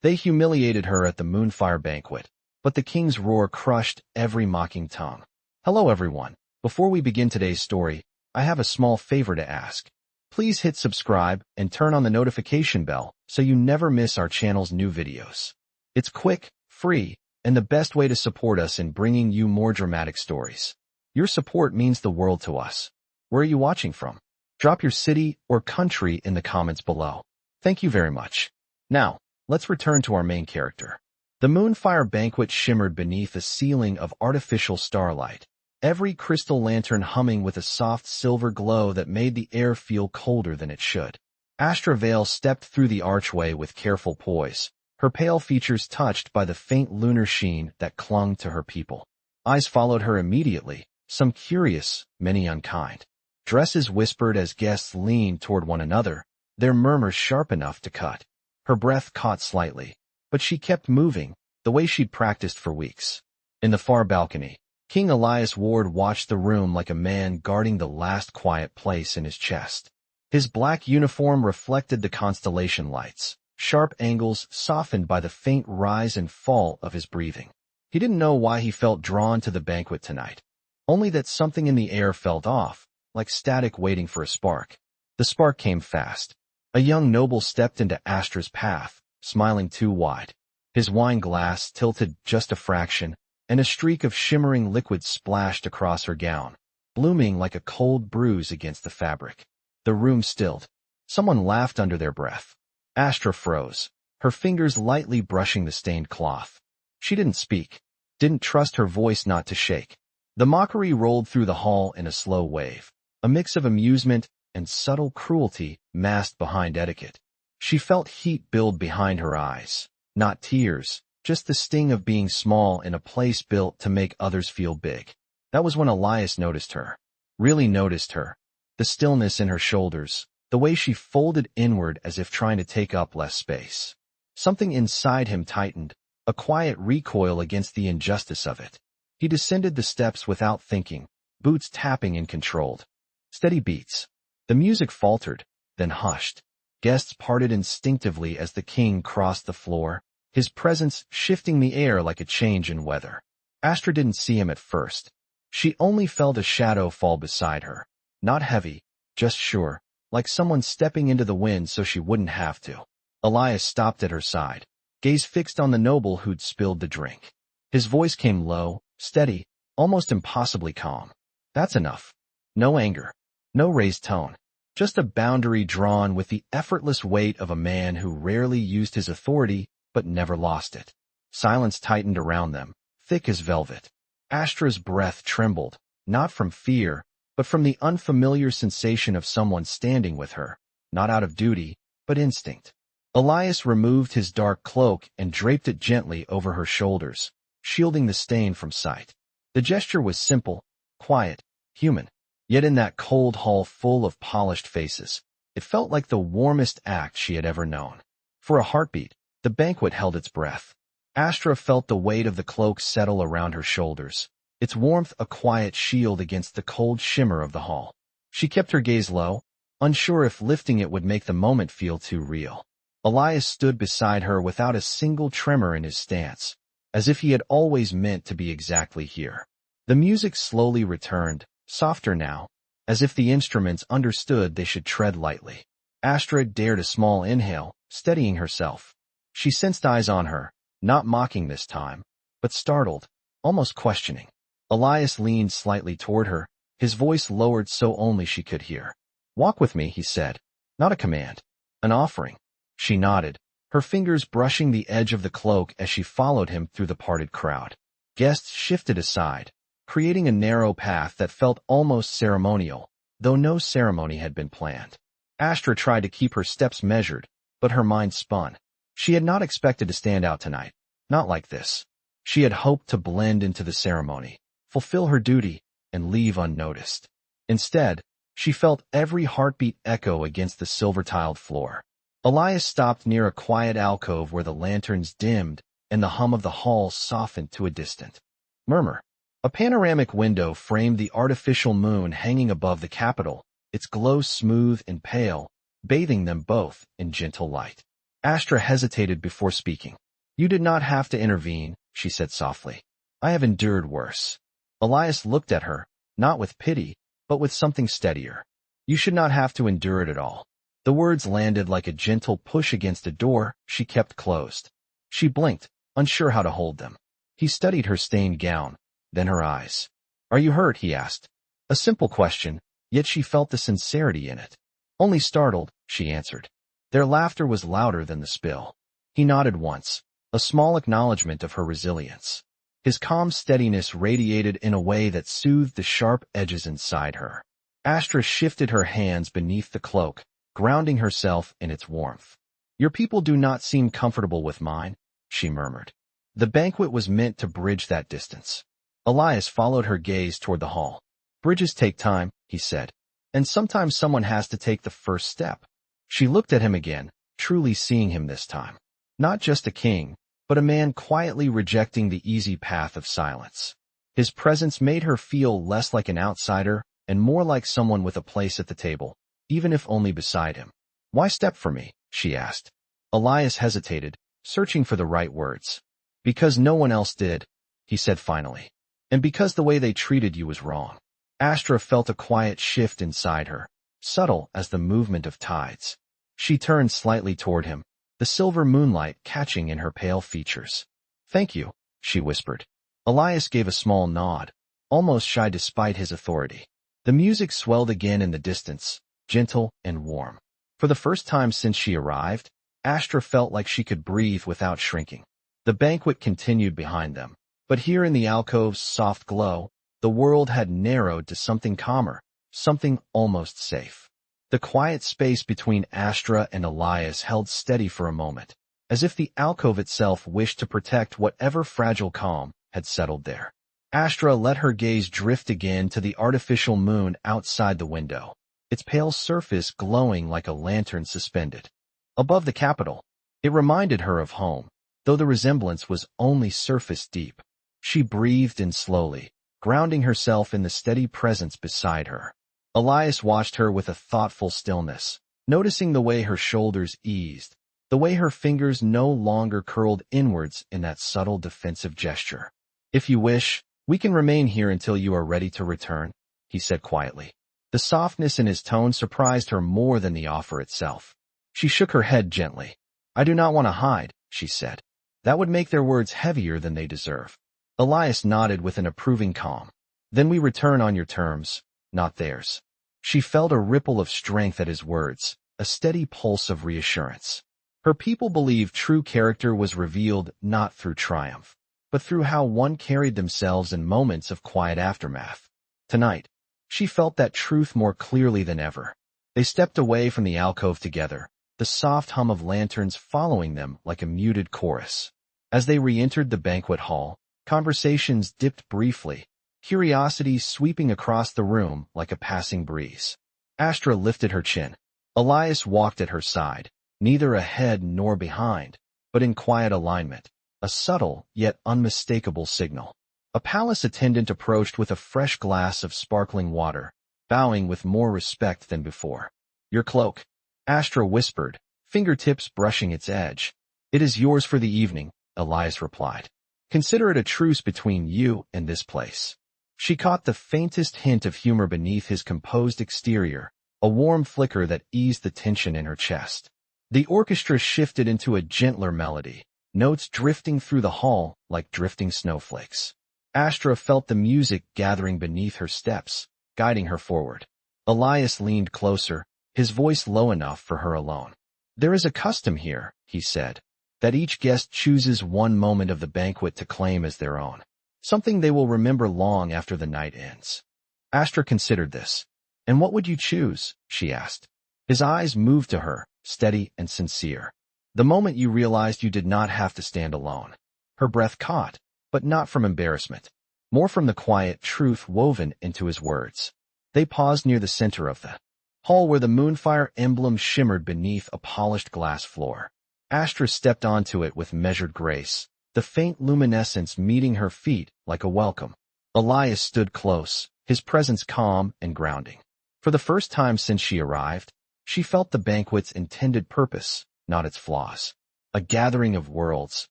They humiliated her at the Moonfire banquet, but the king's roar crushed every mocking tongue. Hello everyone. Before we begin today's story, I have a small favor to ask. Please hit subscribe and turn on the notification bell so you never miss our channel's new videos. It's quick, free, and the best way to support us in bringing you more dramatic stories. Your support means the world to us. Where are you watching from? Drop your city or country in the comments below. Thank you very much. Now, let's return to our main character. The Moonfire banquet shimmered beneath a ceiling of artificial starlight, every crystal lantern humming with a soft silver glow that made the air feel colder than it should. Astra Vale stepped through the archway with careful poise, her pale features touched by the faint lunar sheen that clung to her people. Eyes followed her immediately, some curious, many unkind. Dresses whispered as guests leaned toward one another, their murmurs sharp enough to cut. Her breath caught slightly, but she kept moving, the way she'd practiced for weeks. In the far balcony, King Elias Ward watched the room like a man guarding the last quiet place in his chest. His black uniform reflected the constellation lights, sharp angles softened by the faint rise and fall of his breathing. He didn't know why he felt drawn to the banquet tonight, only that something in the air felt off, like static waiting for a spark. The spark came fast. A young noble stepped into Astra's path, smiling too wide. His wine glass tilted just a fraction, and a streak of shimmering liquid splashed across her gown, blooming like a cold bruise against the fabric. The room stilled. Someone laughed under their breath. Astra froze, her fingers lightly brushing the stained cloth. She didn't speak, didn't trust her voice not to shake. The mockery rolled through the hall in a slow wave, a mix of amusement and subtle cruelty masked behind etiquette. She felt heat build behind her eyes, not tears, just the sting of being small in a place built to make others feel big. That was when Elias noticed her, really noticed her. The stillness in her shoulders, the way she folded inward as if trying to take up less space. Something inside him tightened, a quiet recoil against the injustice of it. He descended the steps without thinking, boots tapping in controlled, steady beats. The music faltered, then hushed. Guests parted instinctively as the king crossed the floor, his presence shifting the air like a change in weather. Astra didn't see him at first. She only felt a shadow fall beside her. Not heavy, just sure, like someone stepping into the wind so she wouldn't have to. Elias stopped at her side, gaze fixed on the noble who'd spilled the drink. His voice came low, steady, almost impossibly calm. That's enough. No anger. No raised tone. Just a boundary drawn with the effortless weight of a man who rarely used his authority but never lost it. Silence tightened around them, thick as velvet. Astra's breath trembled, not from fear, but from the unfamiliar sensation of someone standing with her, not out of duty, but instinct. Elias removed his dark cloak and draped it gently over her shoulders, shielding the stain from sight. The gesture was simple, quiet, human. Yet in that cold hall full of polished faces, it felt like the warmest act she had ever known. For a heartbeat, the banquet held its breath. Astra felt the weight of the cloak settle around her shoulders, its warmth a quiet shield against the cold shimmer of the hall. She kept her gaze low, unsure if lifting it would make the moment feel too real. Elias stood beside her without a single tremor in his stance, as if he had always meant to be exactly here. The music slowly returned, softer now, as if the instruments understood they should tread lightly. Astra dared a small inhale, steadying herself. She sensed eyes on her, not mocking this time, but startled, almost questioning. Elias leaned slightly toward her, his voice lowered so only she could hear. "Walk with me," he said. Not a command, an offering. She nodded, her fingers brushing the edge of the cloak as she followed him through the parted crowd. Guests shifted aside, creating a narrow path that felt almost ceremonial, though no ceremony had been planned. Astra tried to keep her steps measured, but her mind spun. She had not expected to stand out tonight, not like this. She had hoped to blend into the ceremony, fulfill her duty, and leave unnoticed. Instead, she felt every heartbeat echo against the silver-tiled floor. Elias stopped near a quiet alcove where the lanterns dimmed and the hum of the hall softened to a distant murmur. A panoramic window framed the artificial moon hanging above the Capitol, its glow smooth and pale, bathing them both in gentle light. Astra hesitated before speaking. You did not have to intervene, she said softly. I have endured worse. Elias looked at her, not with pity, but with something steadier. You should not have to endure it at all. The words landed like a gentle push against a door she kept closed. She blinked, unsure how to hold them. He studied her stained gown, then her eyes. Are you hurt? He asked. A simple question, yet she felt the sincerity in it. Only startled, she answered. Their laughter was louder than the spill. He nodded once, a small acknowledgement of her resilience. His calm steadiness radiated in a way that soothed the sharp edges inside her. Astra shifted her hands beneath the cloak, grounding herself in its warmth. Your people do not seem comfortable with mine, she murmured. The banquet was meant to bridge that distance. Elias followed her gaze toward the hall. Bridges take time, he said, and sometimes someone has to take the first step. She looked at him again, truly seeing him this time. Not just a king, but a man quietly rejecting the easy path of silence. His presence made her feel less like an outsider and more like someone with a place at the table, even if only beside him. Why step for me? She asked. Elias hesitated, searching for the right words. Because no one else did, he said finally. And because the way they treated you was wrong. Astra felt a quiet shift inside her, subtle as the movement of tides. She turned slightly toward him, the silver moonlight catching in her pale features. Thank you, she whispered. Elias gave a small nod, almost shy despite his authority. The music swelled again in the distance, gentle and warm. For the first time since she arrived, Astra felt like she could breathe without shrinking. The banquet continued behind them, but here in the alcove's soft glow, the world had narrowed to something calmer, something almost safe. The quiet space between Astra and Elias held steady for a moment, as if the alcove itself wished to protect whatever fragile calm had settled there. Astra let her gaze drift again to the artificial moon outside the window, its pale surface glowing like a lantern suspended. Above the capital, it reminded her of home, though the resemblance was only surface deep. She breathed in slowly, grounding herself in the steady presence beside her. Elias watched her with a thoughtful stillness, noticing the way her shoulders eased, the way her fingers no longer curled inwards in that subtle defensive gesture. If you wish, we can remain here until you are ready to return, he said quietly. The softness in his tone surprised her more than the offer itself. She shook her head gently. I do not want to hide, she said. That would make their words heavier than they deserve. Elias nodded with an approving calm. Then we return on your terms, not theirs. She felt a ripple of strength at his words, a steady pulse of reassurance. Her people believed true character was revealed not through triumph, but through how one carried themselves in moments of quiet aftermath. Tonight, she felt that truth more clearly than ever. They stepped away from the alcove together, the soft hum of lanterns following them like a muted chorus. As they re-entered the banquet hall, conversations dipped briefly, curiosity sweeping across the room like a passing breeze. Astra lifted her chin. Elias walked at her side, neither ahead nor behind, but in quiet alignment, a subtle yet unmistakable signal. A palace attendant approached with a fresh glass of sparkling water, bowing with more respect than before. Your cloak, Astra whispered, fingertips brushing its edge. It is yours for the evening, Elias replied. Consider it a truce between you and this place. She caught the faintest hint of humor beneath his composed exterior, a warm flicker that eased the tension in her chest. The orchestra shifted into a gentler melody, notes drifting through the hall like drifting snowflakes. Astra felt the music gathering beneath her steps, guiding her forward. Elias leaned closer, his voice low enough for her alone. There is a custom here, he said, that each guest chooses one moment of the banquet to claim as their own, something they will remember long after the night ends. Astra considered this. And what would you choose? She asked. His eyes moved to her, steady and sincere. The moment you realized you did not have to stand alone. Her breath caught, but not from embarrassment, more from the quiet truth woven into his words. They paused near the center of the hall where the Moonfire emblem shimmered beneath a polished glass floor. Astra stepped onto it with measured grace, the faint luminescence meeting her feet like a welcome. Elias stood close, his presence calm and grounding. For the first time since she arrived, she felt the banquet's intended purpose, not its flaws. a gathering of worlds,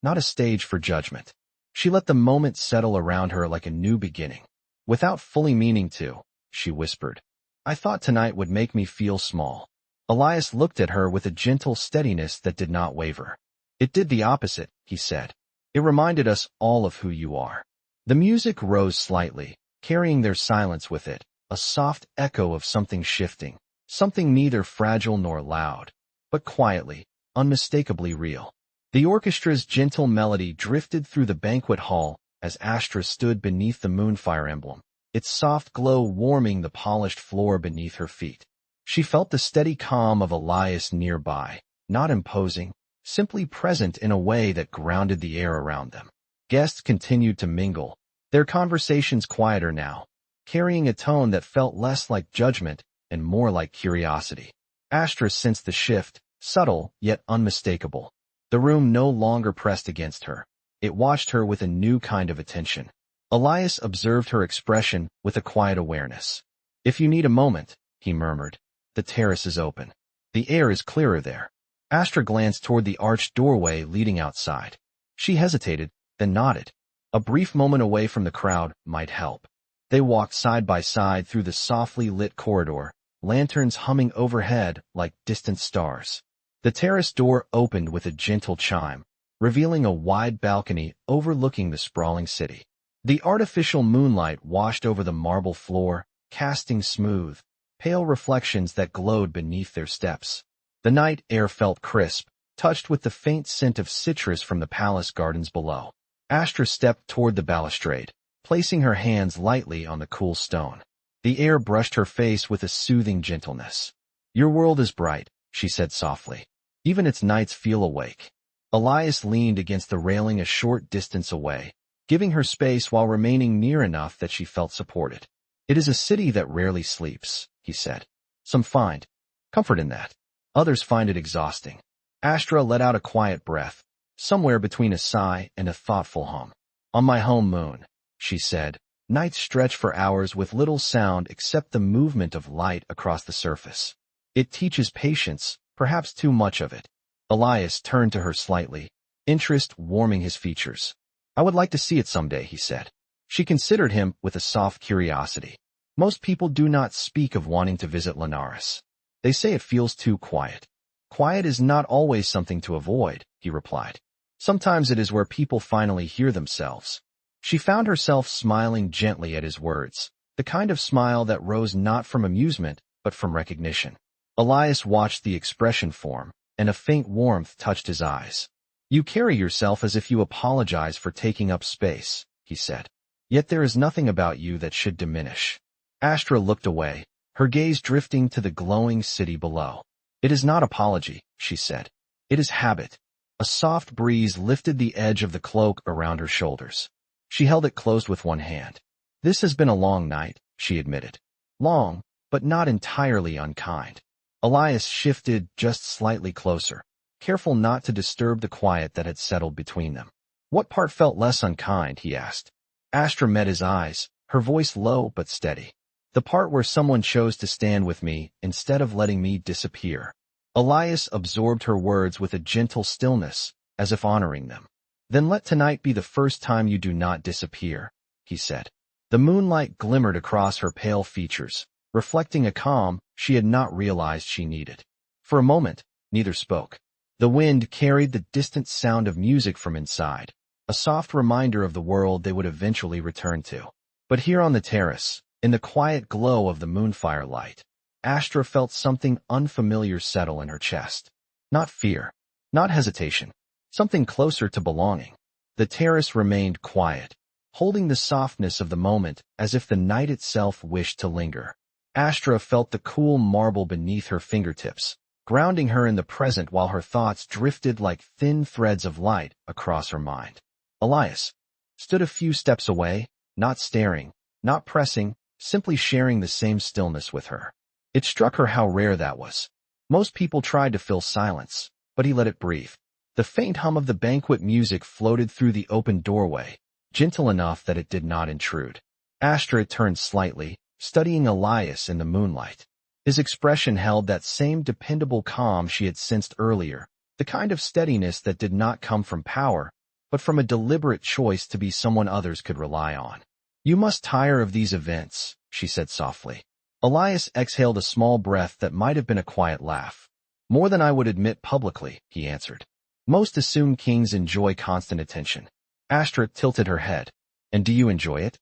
not a stage for judgment. She let the moment settle around her like a new beginning. Without fully meaning to, she whispered, "I thought tonight would make me feel small." Elias looked at her with a gentle steadiness that did not waver. "It did the opposite," he said. "It reminded us all of who you are." The music rose slightly, carrying their silence with it, a soft echo of something shifting, something neither fragile nor loud, but quietly, unmistakably real. The orchestra's gentle melody drifted through the banquet hall as Astra stood beneath the Moonfire emblem, its soft glow warming the polished floor beneath her feet. She felt the steady calm of Elias nearby, not imposing, simply present in a way that grounded the air around them. Guests continued to mingle, their conversations quieter now, carrying a tone that felt less like judgment and more like curiosity. Astra sensed the shift, subtle yet unmistakable. The room no longer pressed against her. It watched her with a new kind of attention. Elias observed her expression with a quiet awareness. "If you need a moment," he murmured, "the terrace is open. The air is clearer there." Astra glanced toward the arched doorway leading outside. She hesitated, then nodded. A brief moment away from the crowd might help. They walked side by side through the softly lit corridor, lanterns humming overhead like distant stars. The terrace door opened with a gentle chime, revealing a wide balcony overlooking the sprawling city. The artificial moonlight washed over the marble floor, casting smooth, pale reflections that glowed beneath their steps. The night air felt crisp, touched with the faint scent of citrus from the palace gardens below. Astra stepped toward the balustrade, placing her hands lightly on the cool stone. The air brushed her face with a soothing gentleness. "Your world is bright," she said softly. "Even its nights feel awake." Elias leaned against the railing a short distance away, giving her space while remaining near enough that she felt supported. "It is a city that rarely sleeps," he said. "Some find comfort in that. Others find it exhausting." Astra let out a quiet breath, somewhere between a sigh and a thoughtful hum. "On my home moon," she said, "nights stretch for hours with little sound except the movement of light across the surface. It teaches patience, perhaps too much of it." Elias turned to her slightly, interest warming his features. "I would like to see it someday," he said. She considered him with a soft curiosity. "Most people do not speak of wanting to visit Linares. They say it feels too quiet." "Quiet is not always something to avoid," he replied. "Sometimes it is where people finally hear themselves." She found herself smiling gently at his words, the kind of smile that rose not from amusement, but from recognition. Elias watched the expression form, and a faint warmth touched his eyes. "You carry yourself as if you apologize for taking up space," he said. "Yet there is nothing about you that should diminish." Astra looked away, her gaze drifting to the glowing city below. "It is not apology," she said. "It is habit." A soft breeze lifted the edge of the cloak around her shoulders. She held it closed with one hand. "This has been a long night," she admitted. "Long, but not entirely unkind." Elias shifted just slightly closer, careful not to disturb the quiet that had settled between them. "What part felt less unkind?" he asked. Astra met his eyes, her voice low but steady. "The part where someone chose to stand with me instead of letting me disappear." Elias absorbed her words with a gentle stillness, as if honoring them. "Then let tonight be the first time you do not disappear," he said. The moonlight glimmered across her pale features, reflecting a calm she had not realized she needed. For a moment, neither spoke. The wind carried the distant sound of music from inside, a soft reminder of the world they would eventually return to. But here on the terrace, in the quiet glow of the moonfire light, Astra felt something unfamiliar settle in her chest. Not fear, not hesitation, something closer to belonging. The terrace remained quiet, holding the softness of the moment as if the night itself wished to linger. Astra felt the cool marble beneath her fingertips, grounding her in the present while her thoughts drifted like thin threads of light across her mind. Elias stood a few steps away, not staring, not pressing, simply sharing the same stillness with her. It struck her how rare that was. Most people tried to fill silence, but he let it breathe. The faint hum of the banquet music floated through the open doorway, gentle enough that it did not intrude. Astra turned slightly, studying Elias in the moonlight. His expression held that same dependable calm she had sensed earlier, The kind of steadiness that did not come from power, but from a deliberate choice to be someone others could rely on. "You must tire of these events," she said softly. Elias exhaled a small breath that might have been a quiet laugh. "More than I would admit publicly," he answered. "Most assume kings enjoy constant attention." Astra tilted her head. "And do you enjoy it?"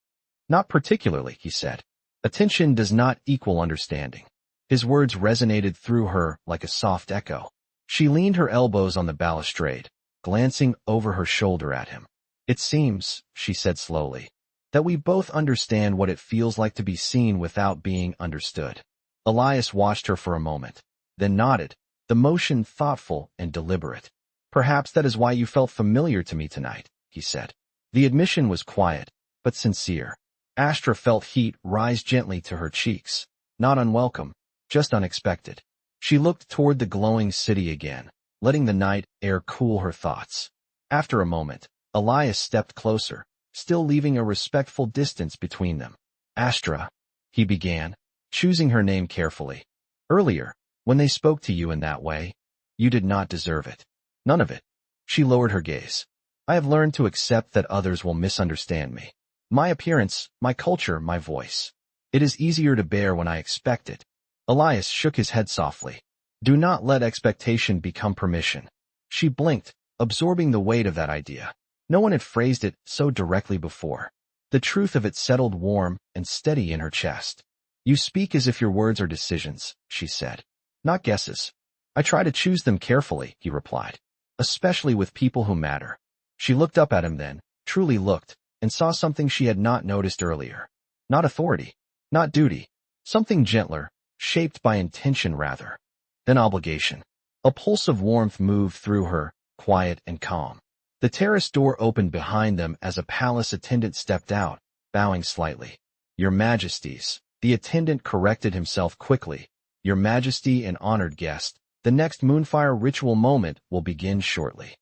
"Not particularly," he said. "Attention does not equal understanding." His words resonated through her like a soft echo. She leaned her elbows on the balustrade, glancing over her shoulder at him. "It seems," she said slowly, "that we both understand what it feels like to be seen without being understood." Elias watched her for a moment, then nodded, the motion thoughtful and deliberate. "Perhaps that is why you felt familiar to me tonight," he said. The admission was quiet, but sincere. Astra felt heat rise gently to her cheeks, not unwelcome, just unexpected. She looked toward the glowing city again, letting the night air cool her thoughts. After a moment, Elias stepped closer, still leaving a respectful distance between them. "Astra," he began, choosing her name carefully. "Earlier, when they spoke to you in that way, you did not deserve it. None of it." She lowered her gaze. "I have learned to accept that others will misunderstand me. My appearance, my culture, my voice. It is easier to bear when I expect it." Elias shook his head softly. "Do not let expectation become permission." She blinked, absorbing the weight of that idea. No one had phrased it so directly before. The truth of it settled warm and steady in her chest. "You speak as if your words are decisions," she said. "Not guesses." "I try to choose them carefully," he replied. "Especially with people who matter." She looked up at him then, truly looked, and saw something she had not noticed earlier. Not authority, not duty, something gentler, shaped by intention rather than obligation. A pulse of warmth moved through her, quiet and calm. The terrace door opened behind them as a palace attendant stepped out, bowing slightly. "Your Majesties," the attendant corrected himself quickly. "Your Majesty and honored guest, the next Moonfire ritual moment will begin shortly."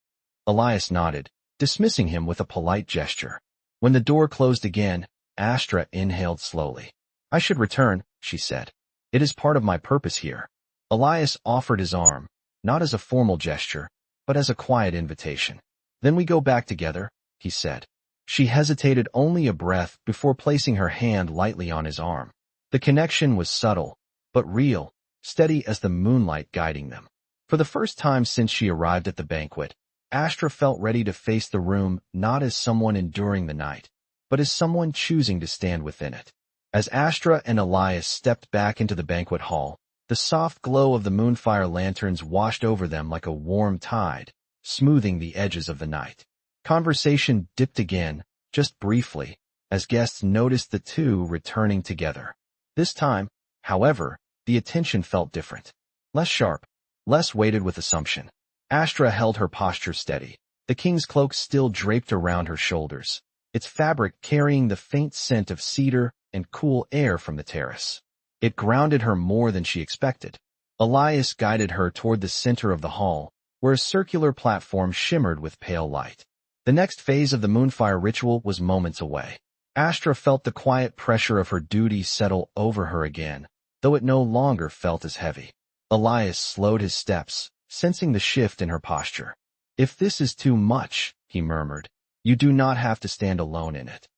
Elias nodded, dismissing him with a polite gesture. When the door closed again, Astra inhaled slowly. "I should return," she said. "It is part of my purpose here." Elias offered his arm, not as a formal gesture, but as a quiet invitation. "Then we go back together," he said. She hesitated only a breath before placing her hand lightly on his arm. The connection was subtle, but real, steady as the moonlight guiding them. For the first time since she arrived at the banquet, Astra felt ready to face the room not as someone enduring the night, but as someone choosing to stand within it. As Astra and Elias stepped back into the banquet hall, the soft glow of the Moonfire lanterns washed over them like a warm tide, smoothing the edges of the night. Conversation dipped again, just briefly, as guests noticed the two returning together. This time, however, the attention felt different. Less sharp, less weighted with assumption. Astra held her posture steady, the king's cloak still draped around her shoulders, its fabric carrying the faint scent of cedar and cool air from the terrace. It grounded her more than she expected. Elias guided her toward the center of the hall, where a circular platform shimmered with pale light. The next phase of the Moonfire ritual was moments away. Astra felt the quiet pressure of her duty settle over her again, though it no longer felt as heavy. Elias slowed his steps, sensing the shift in her posture. "If this is too much," he murmured, "you do not have to stand alone in it."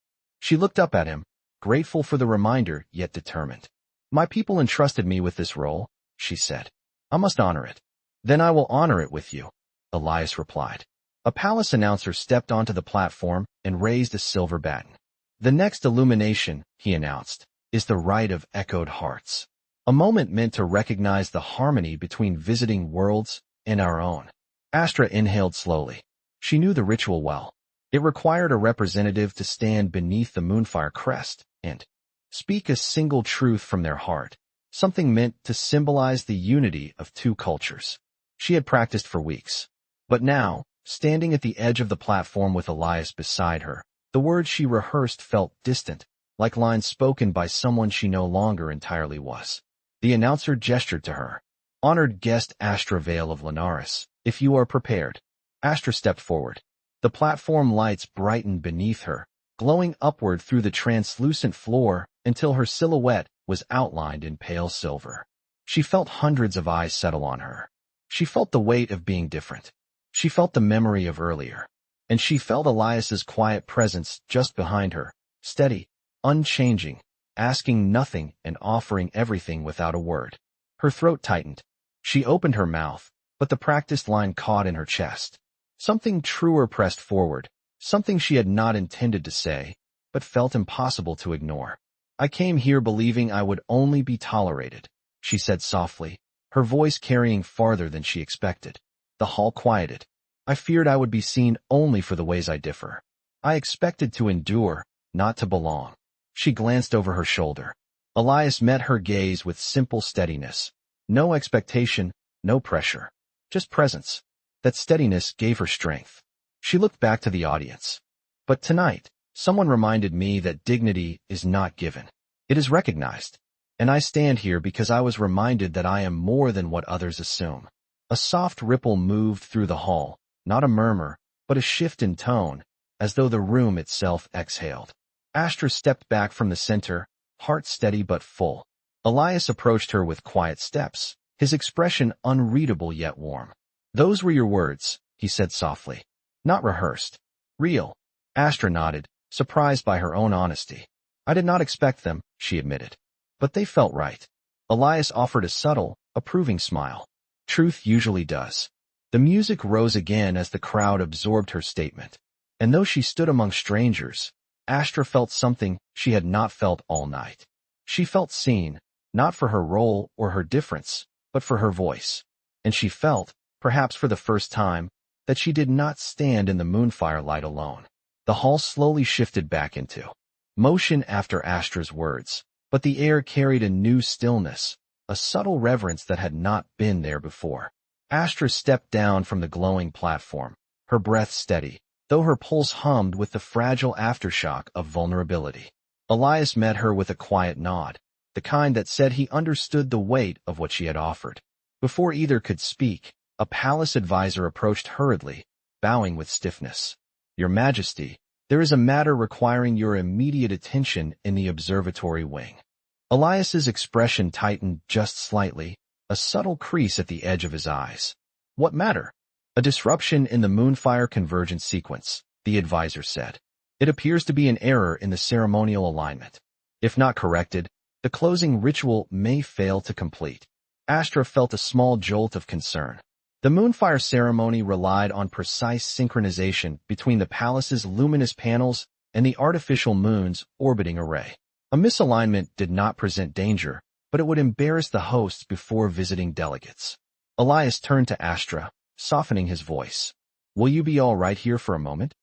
She looked up at him, grateful for the reminder, yet determined. "My people entrusted me with this role," she said. "I must honor it." "Then I will honor it with you," Elias replied. A palace announcer stepped onto the platform and raised a silver baton. "The next illumination," he announced, "is the rite of echoed hearts. A moment meant to recognize the harmony between visiting worlds and our own." Astra inhaled slowly. She knew the ritual well. It required a representative to stand beneath the Moonfire crest and speak a single truth from their heart, something meant to symbolize the unity of two cultures. She had practiced for weeks. But now, standing at the edge of the platform with Elias beside her, the words she rehearsed felt distant, like lines spoken by someone she no longer entirely was. The announcer gestured to her. "Honored guest Astra Vale of Linares, if you are prepared." Astra stepped forward. The platform lights brightened beneath her, glowing upward through the translucent floor until her silhouette was outlined in pale silver. She felt hundreds of eyes settle on her. She felt the weight of being different. She felt the memory of earlier. And she felt Elias's quiet presence just behind her, steady, unchanging, asking nothing and offering everything without a word. Her throat tightened. She opened her mouth, but the practiced line caught in her chest. Something truer pressed forward, something she had not intended to say, but felt impossible to ignore. I came here believing I would only be tolerated, she said softly, her voice carrying farther than she expected. The hall quieted. I feared I would be seen only for the ways I differ. I expected to endure, not to belong. She glanced over her shoulder. Elias met her gaze with simple steadiness. No expectation, no pressure. Just presence. That steadiness gave her strength. She looked back to the audience. But tonight, someone reminded me that dignity is not given. It is recognized. And I stand here because I was reminded that I am more than what others assume. A soft ripple moved through the hall, not a murmur, but a shift in tone, as though the room itself exhaled. Astra stepped back from the center, heart steady but full. Elias approached her with quiet steps, his expression unreadable yet warm. Those were your words, he said softly. Not rehearsed. Real. Astra nodded, surprised by her own honesty. I did not expect them, she admitted. But they felt right. Elias offered a subtle, approving smile. Truth usually does. The music rose again as the crowd absorbed her statement. And though she stood among strangers, Astra felt something she had not felt all night. She felt seen, not for her role or her difference, but for her voice. And she felt, perhaps for the first time, that she did not stand in the moonfire light alone. The hall slowly shifted back into motion after Astra's words, but the air carried a new stillness, a subtle reverence that had not been there before. Astra stepped down from the glowing platform, her breath steady, though her pulse hummed with the fragile aftershock of vulnerability. Elias met her with a quiet nod, the kind that said he understood the weight of what she had offered. Before either could speak, a palace advisor approached hurriedly, bowing with stiffness. Your Majesty, there is a matter requiring your immediate attention in the observatory wing. Elias's expression tightened just slightly, a subtle crease at the edge of his eyes. What matter? A disruption in the Moonfire convergence sequence, the advisor said. It appears to be an error in the ceremonial alignment. If not corrected, the closing ritual may fail to complete. Astra felt a small jolt of concern. The Moonfire ceremony relied on precise synchronization between the palace's luminous panels and the artificial moon's orbiting array. A misalignment did not present danger, but it would embarrass the hosts before visiting delegates. Elias turned to Astra, softening his voice. Will you be all right here for a moment?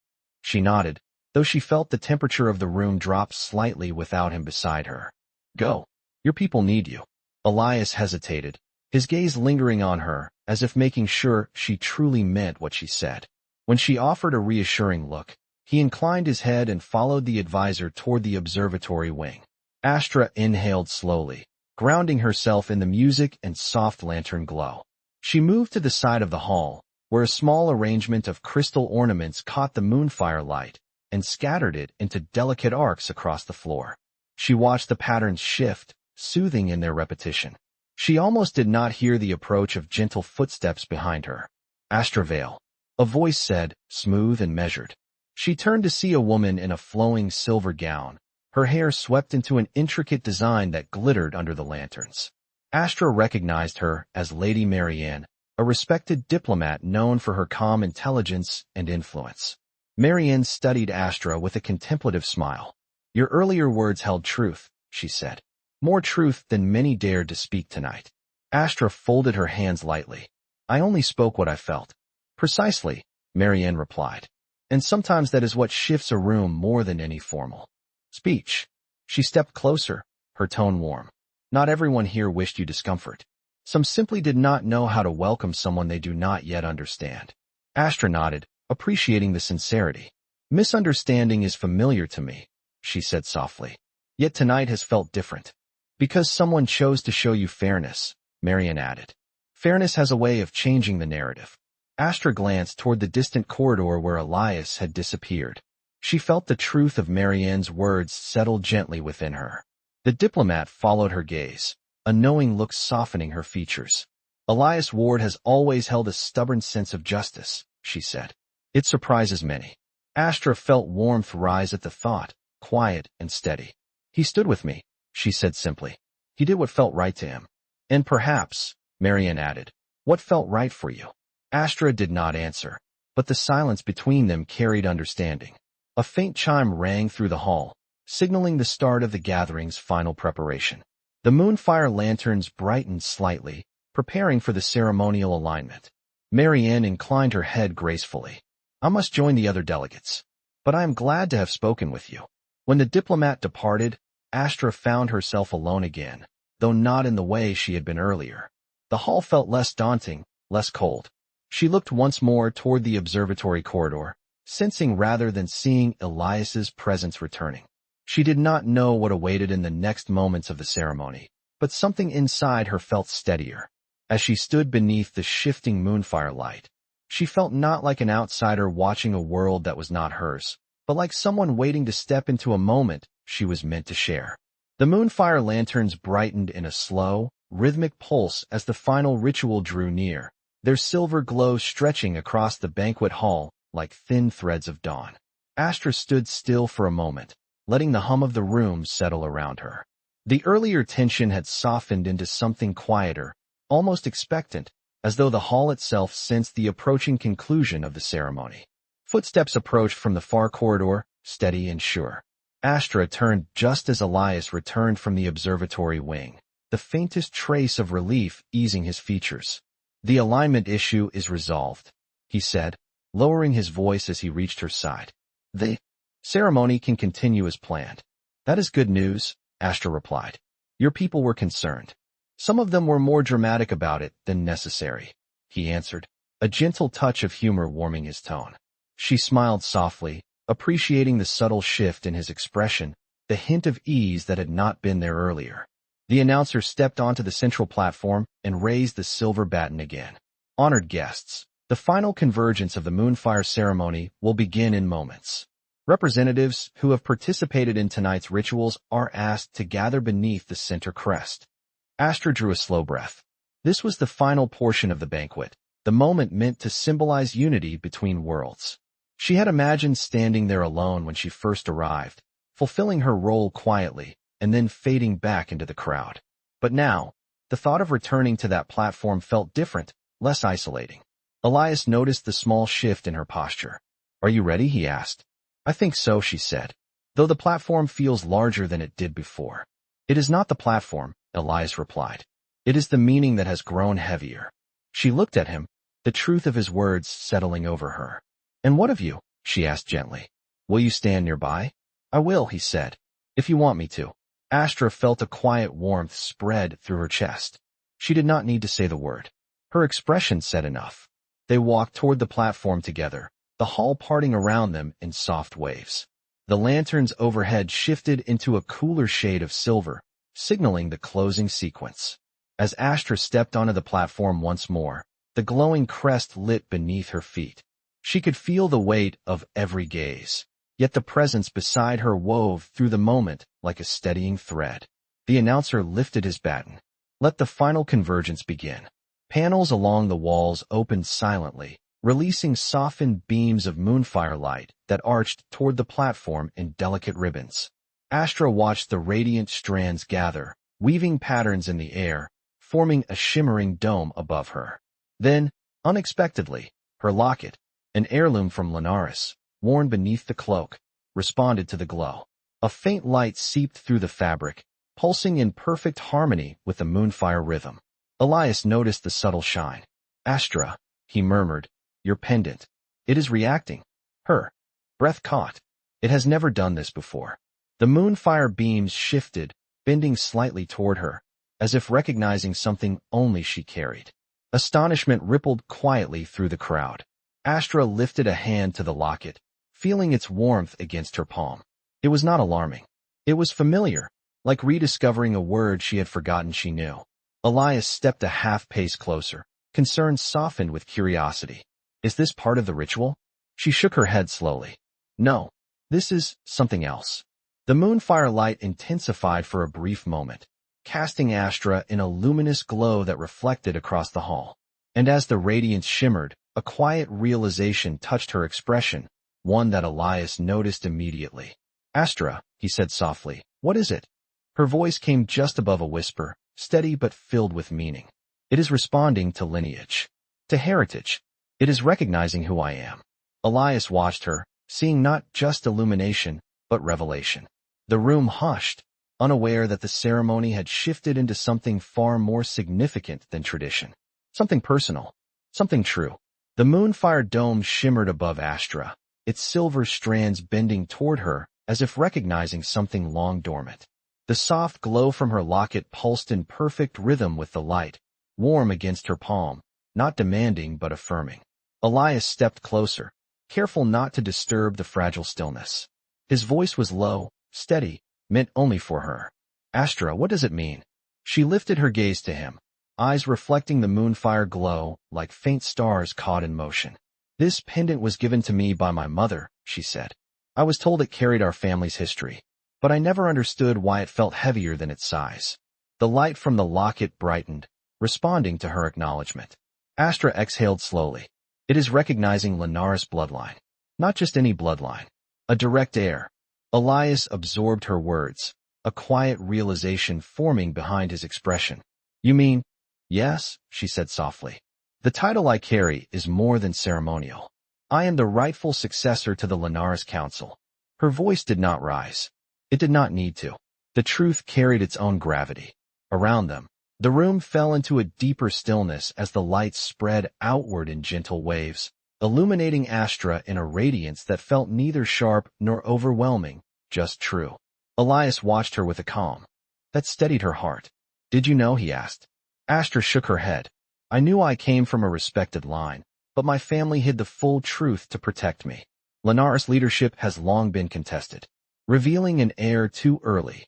She nodded, though she felt the temperature of the room drop slightly without him beside her. Go. Your people need you. Elias hesitated, his gaze lingering on her, as if making sure she truly meant what she said. When she offered a reassuring look, he inclined his head and followed the advisor toward the observatory wing. Astra inhaled slowly, grounding herself in the music and soft lantern glow. She moved to the side of the hall, where a small arrangement of crystal ornaments caught the moonfire light and scattered it into delicate arcs across the floor. She watched the patterns shift, soothing in their repetition. She almost did not hear the approach of gentle footsteps behind her. Astra Vale. A voice said, smooth and measured. She turned to see a woman in a flowing silver gown, her hair swept into an intricate design that glittered under the lanterns. Astra recognized her as Lady Marianne, a respected diplomat known for her calm intelligence and influence. Marianne studied Astra with a contemplative smile. Your earlier words held truth, she said. More truth than many dared to speak tonight. Astra folded her hands lightly. I only spoke what I felt. Precisely, Marianne replied. And sometimes that is what shifts a room more than any formal speech. She stepped closer, her tone warm. Not everyone here wished you discomfort. Some simply did not know how to welcome someone they do not yet understand. Astra nodded, appreciating the sincerity. Misunderstanding is familiar to me, she said softly. Yet tonight has felt different. Because someone chose to show you fairness, Marianne added. Fairness has a way of changing the narrative. Astra glanced toward the distant corridor where Elias had disappeared. She felt the truth of Marianne's words settle gently within her. The diplomat followed her gaze, a knowing look softening her features. Elias Ward has always held a stubborn sense of justice, she said. It surprises many. Astra felt warmth rise at the thought, quiet and steady. He stood with me, she said simply. He did what felt right to him. And perhaps, Marianne added, what felt right for you? Astra did not answer, but the silence between them carried understanding. A faint chime rang through the hall, signaling the start of the gathering's final preparation. The Moonfire lanterns brightened slightly, preparing for the ceremonial alignment. Marianne inclined her head gracefully. I must join the other delegates, but I am glad to have spoken with you. When the diplomat departed, Astra found herself alone again, though not in the way she had been earlier. The hall felt less daunting, less cold. She looked once more toward the observatory corridor, sensing rather than seeing Elias's presence returning. She did not know what awaited in the next moments of the ceremony, but something inside her felt steadier. As she stood beneath the shifting Moonfire light, she felt not like an outsider watching a world that was not hers, but like someone waiting to step into a moment she was meant to share. The Moonfire lanterns brightened in a slow, rhythmic pulse as the final ritual drew near, their silver glow stretching across the banquet hall like thin threads of dawn. Astra stood still for a moment, letting the hum of the room settle around her. The earlier tension had softened into something quieter, almost expectant, as though the hall itself sensed the approaching conclusion of the ceremony. Footsteps approached from the far corridor, steady and sure. Astra turned just as Elias returned from the observatory wing, the faintest trace of relief easing his features. The alignment issue is resolved, he said, lowering his voice as he reached her side. The ceremony can continue as planned. That is good news, Astra replied. Your people were concerned. Some of them were more dramatic about it than necessary, he answered, a gentle touch of humor warming his tone. She smiled softly, appreciating the subtle shift in his expression, the hint of ease that had not been there earlier. The announcer stepped onto the central platform and raised the silver baton again. Honored guests, the final convergence of the Moonfire ceremony will begin in moments. Representatives who have participated in tonight's rituals are asked to gather beneath the center crest. Astra drew a slow breath. This was the final portion of the banquet, the moment meant to symbolize unity between worlds. She had imagined standing there alone when she first arrived, fulfilling her role quietly, and then fading back into the crowd. But now, the thought of returning to that platform felt different, less isolating. Elias noticed the small shift in her posture. Are you ready? He asked. I think so, she said, though the platform feels larger than it did before. It is not the platform, Elias replied. It is the meaning that has grown heavier. She looked at him, the truth of his words settling over her. And what of you? She asked gently. Will you stand nearby? I will, he said, if you want me to. Astra felt a quiet warmth spread through her chest. She did not need to say the word. Her expression said enough. They walked toward the platform together, the hall parting around them in soft waves. The lanterns overhead shifted into a cooler shade of silver, signaling the closing sequence. As Astra stepped onto the platform once more, the glowing crest lit beneath her feet. She could feel the weight of every gaze, yet the presence beside her wove through the moment like a steadying thread. The announcer lifted his baton. Let the final convergence begin. Panels along the walls opened silently, releasing softened beams of Moonfire light that arched toward the platform in delicate ribbons. Astra watched the radiant strands gather, weaving patterns in the air, forming a shimmering dome above her. Then, unexpectedly, her locket, an heirloom from Linares, worn beneath the cloak, responded to the glow. A faint light seeped through the fabric, pulsing in perfect harmony with the Moonfire rhythm. Elias noticed the subtle shine. Astra, he murmured, your pendant. It is reacting. Her breath caught. It has never done this before. The Moonfire beams shifted, bending slightly toward her, as if recognizing something only she carried. Astonishment rippled quietly through the crowd. Astra lifted a hand to the locket, feeling its warmth against her palm. It was not alarming. It was familiar, like rediscovering a word she had forgotten she knew. Elias stepped a half-pace closer, concern softened with curiosity. Is this part of the ritual? She shook her head slowly. No, this is something else. The Moonfire light intensified for a brief moment, casting Astra in a luminous glow that reflected across the hall. And as the radiance shimmered, a quiet realization touched her expression, one that Elias noticed immediately. "Astra," he said softly, "what is it?" Her voice came just above a whisper, steady but filled with meaning. "It is responding to lineage, to heritage. It is recognizing who I am." Elias watched her, seeing not just illumination, but revelation. The room hushed, unaware that the ceremony had shifted into something far more significant than tradition. Something personal, something true. The Moonfire dome shimmered above Astra, its silver strands bending toward her as if recognizing something long dormant. The soft glow from her locket pulsed in perfect rhythm with the light, warm against her palm, not demanding but affirming. Elias stepped closer, careful not to disturb the fragile stillness. His voice was low, steady, meant only for her. "Astra, what does it mean?" She lifted her gaze to him, eyes reflecting the Moonfire glow like faint stars caught in motion. "This pendant was given to me by my mother," she said. "I was told it carried our family's history, but I never understood why it felt heavier than its size." The light from the locket brightened, responding to her acknowledgement. Astra exhaled slowly. "It is recognizing Linares' bloodline. Not just any bloodline. A direct heir." Elias absorbed her words, a quiet realization forming behind his expression. "You mean?" "Yes," she said softly. "The title I carry is more than ceremonial. I am the rightful successor to the Linares Council." Her voice did not rise. It did not need to. The truth carried its own gravity. Around them, the room fell into a deeper stillness as the light spread outward in gentle waves, illuminating Astra in a radiance that felt neither sharp nor overwhelming, just true. Elias watched her with a calm that steadied her heart. "Did you know?" he asked. Astra shook her head. "I knew I came from a respected line, but my family hid the full truth to protect me. Linares' leadership has long been contested, revealing an heir too early."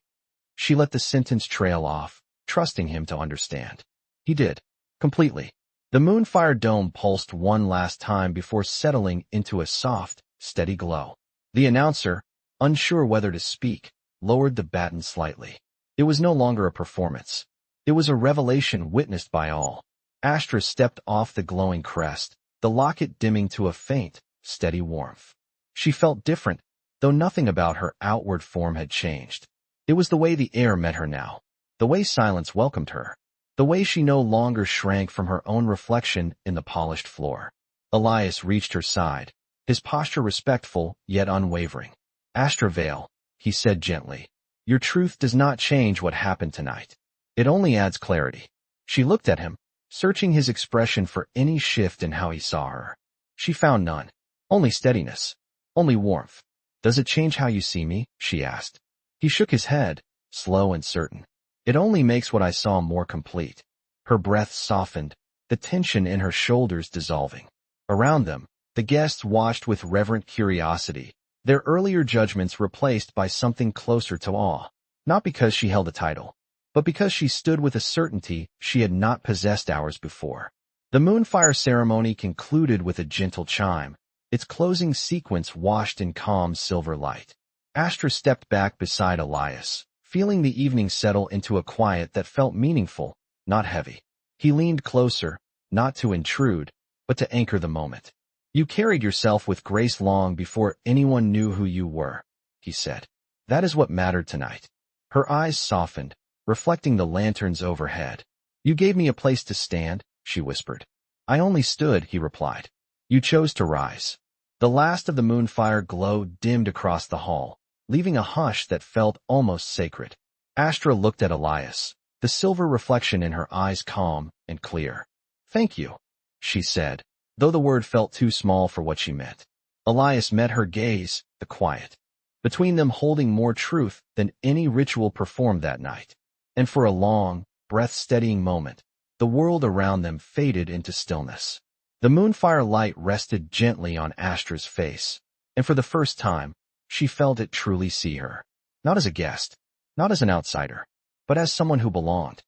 She let the sentence trail off, trusting him to understand. He did, completely. The Moonfire dome pulsed one last time before settling into a soft, steady glow. The announcer, unsure whether to speak, lowered the baton slightly. It was no longer a performance. It was a revelation witnessed by all. Astra stepped off the glowing crest, the locket dimming to a faint, steady warmth. She felt different, though nothing about her outward form had changed. It was the way the air met her now, the way silence welcomed her, the way she no longer shrank from her own reflection in the polished floor. Elias reached her side, his posture respectful yet unwavering. "Astra Vale," he said gently, "your truth does not change what happened tonight. It only adds clarity." She looked at him, searching his expression for any shift in how he saw her. She found none. Only steadiness. Only warmth. "Does it change how you see me?" she asked. He shook his head, slow and certain. "It only makes what I saw more complete." Her breath softened, the tension in her shoulders dissolving. Around them, the guests watched with reverent curiosity, their earlier judgments replaced by something closer to awe. Not because she held a title, but because she stood with a certainty she had not possessed hours before. The Moonfire ceremony concluded with a gentle chime, its closing sequence washed in calm silver light. Astra stepped back beside Elias, feeling the evening settle into a quiet that felt meaningful, not heavy. He leaned closer, not to intrude, but to anchor the moment. "You carried yourself with grace long before anyone knew who you were," he said. "That is what mattered tonight." Her eyes softened, reflecting the lanterns overhead. "You gave me a place to stand," she whispered. "I only stood," he replied. "You chose to rise." The last of the Moonfire glow dimmed across the hall, leaving a hush that felt almost sacred. Astra looked at Elias, the silver reflection in her eyes calm and clear. "Thank you," she said, though the word felt too small for what she meant. Elias met her gaze, the quiet between them holding more truth than any ritual performed that night. And for a long, breath-steadying moment, the world around them faded into stillness. The Moonfire light rested gently on Astra's face, and for the first time, she felt it truly see her. Not as a guest, not as an outsider, but as someone who belonged.